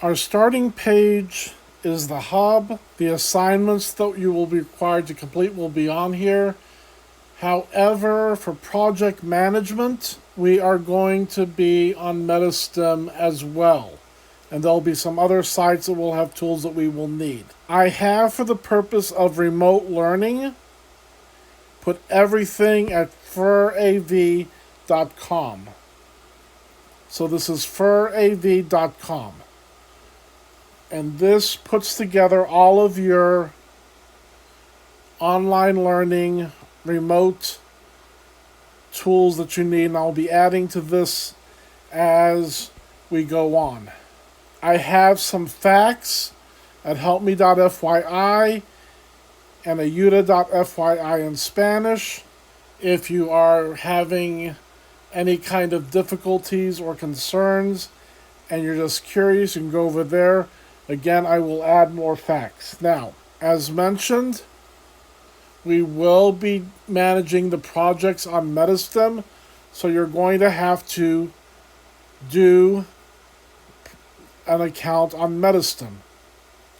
Our starting page is the hub. The assignments that you will be required to complete will be on here. However, for project management, we are going to be on Metastem as well. And there'll be some other sites that will have tools that we will need. I have, for the purpose of remote learning, put everything at furav.com. So this is furav.com. And this puts together all of your online learning, remote tools that you need. And I'll be adding to this as we go on. I have some facts at helpme.fyi and ayuda.fyi in Spanish. If you are having any kind of difficulties or concerns and you're just curious, you can go over there. Again, I will add more facts. Now, as mentioned, we will be managing the projects on Metastem, so you're going to have to do an account on Metastem.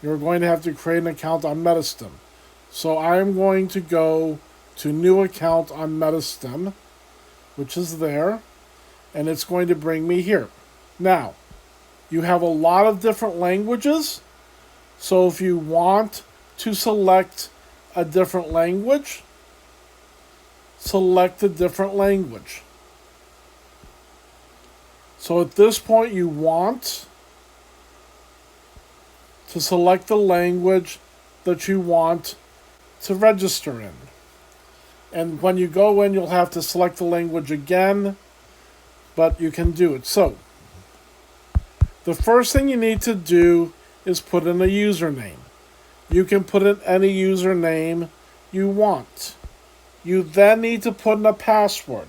You're going to have to create an account on Metastem. So I'm going to go to new account on Metastem, which is there, and it's going to bring me here. Now, you have a lot of different languages, so if you want to select a different language, select a different language. So at this point, you want to select the language that you want to register in. And when you go in, you'll have to select the language again, but you can do it. So, the first thing you need to do is put in a username. You can put in any username you want. You then need to put in a password.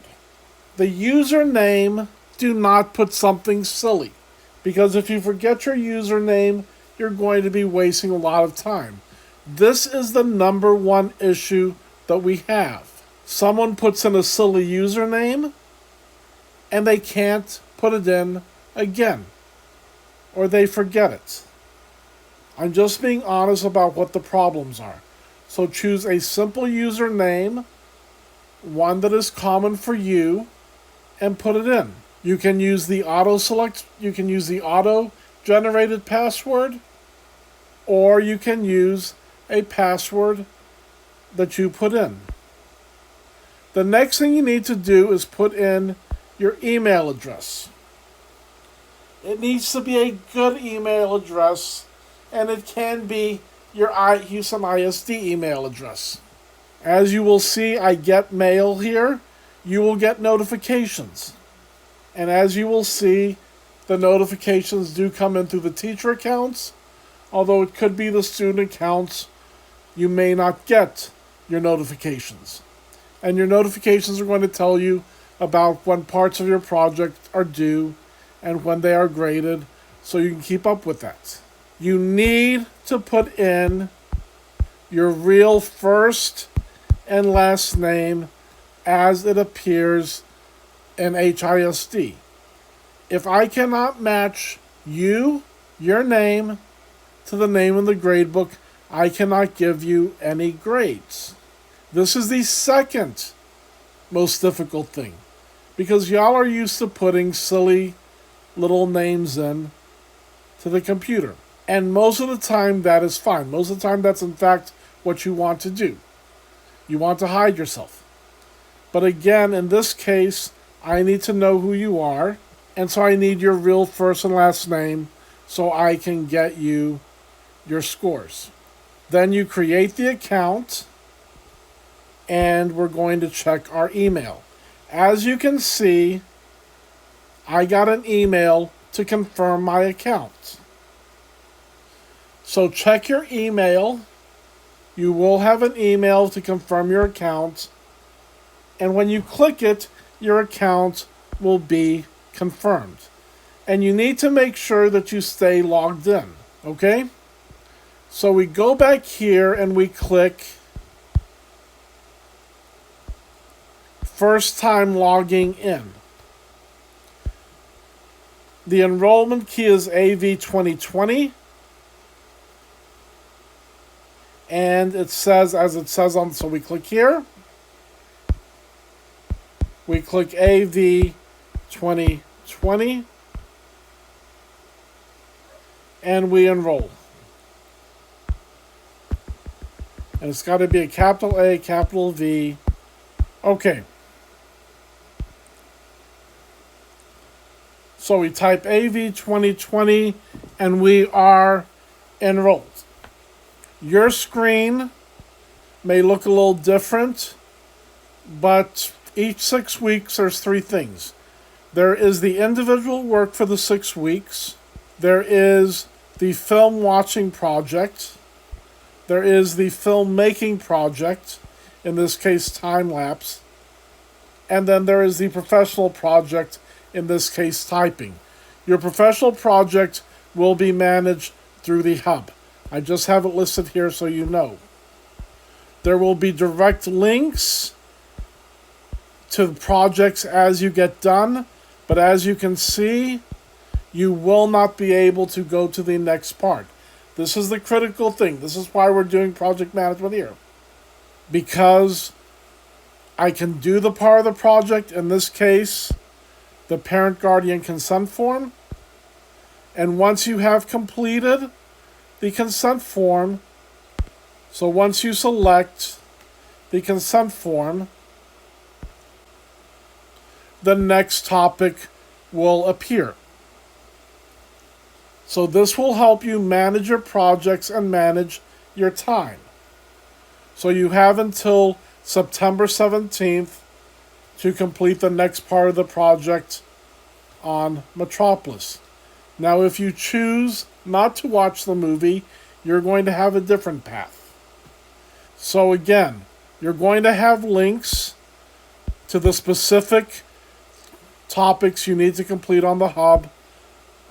The username, do not put something silly, because if you forget your username, you're going to be wasting a lot of time. This is the number one issue that we have. Someone puts in a silly username and they can't put it in again, or they forget it. I'm just being honest about what the problems are. So choose a simple username, one that is common for you, and put it in. You can use the auto generated password, or you can use a password that you put in. The next thing you need to do is put in your email address. It needs to be a good email address, and it can be your Houston ISD email address. As you will see, I get mail here. You will get notifications. And as you will see, the notifications do come in through the teacher accounts, although it could be the student accounts. You may not get your notifications. And your notifications are going to tell you about when parts of your project are due and when they are graded, so you can keep up with that. You need to put in your real first and last name as it appears in HISD. If I cannot match your name to the name in the gradebook, I cannot give you any grades. This is the second most difficult thing, because y'all are used to putting silly little names in to the computer. And most of the time that is fine. Most of the time that's in fact what you want to do. You want to hide yourself. But again, in this case, I need to know who you are, and so I need your real first and last name so I can get you your scores. Then you create the account, and we're going to check our email. As you can see, I got an email to confirm my account. So check your email. You will have an email to confirm your account, and when you click it, your account will be confirmed. And you need to make sure that you stay logged in, okay? So we go back here and we click first time logging in. The enrollment key is AV 2020. And it says, as it says on, so we click here. We click AV 2020. And we enroll. And it's got to be a capital A, capital V. Okay. So we type AV 2020 and we are enrolled. Your screen may look a little different, but each 6 weeks there's 3 things. There is the individual work for the 6 weeks. There is the film watching project. There is the film making project, in this case time lapse. And then there is the professional project, in this case typing. Your professional project will be managed through the hub. I just have it listed here so you know. There will be direct links to the projects as you get done, but as you can see, you will not be able to go to the next part. This is the critical thing. This is why we're doing project management here. Because I can do the part of the project, in this case, the parent-guardian consent form, and once you have completed the consent form, so once you select the consent form, the next topic will appear. So this will help you manage your projects and manage your time. So you have until September 17th to complete the next part of the project on Metropolis. Now, if you choose not to watch the movie, you're going to have a different path. So again, you're going to have links to the specific topics you need to complete on the hub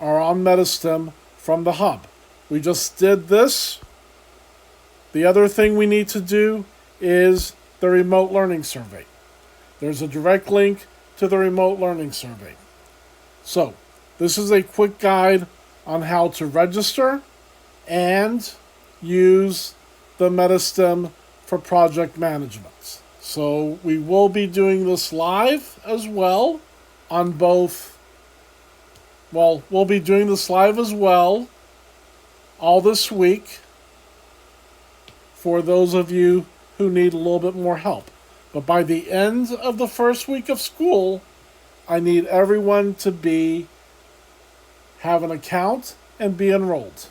or on Metastem from the hub. We just did this. The other thing we need to do is the remote learning survey. There's a direct link to the remote learning survey. So, this is a quick guide on how to register and use the Metastem for project management. So, we will be doing this live as well on both. Well, we'll be doing this live as well all this week for those of you who need a little bit more help. But by the end of the first week of school, I need everyone to have an account and be enrolled.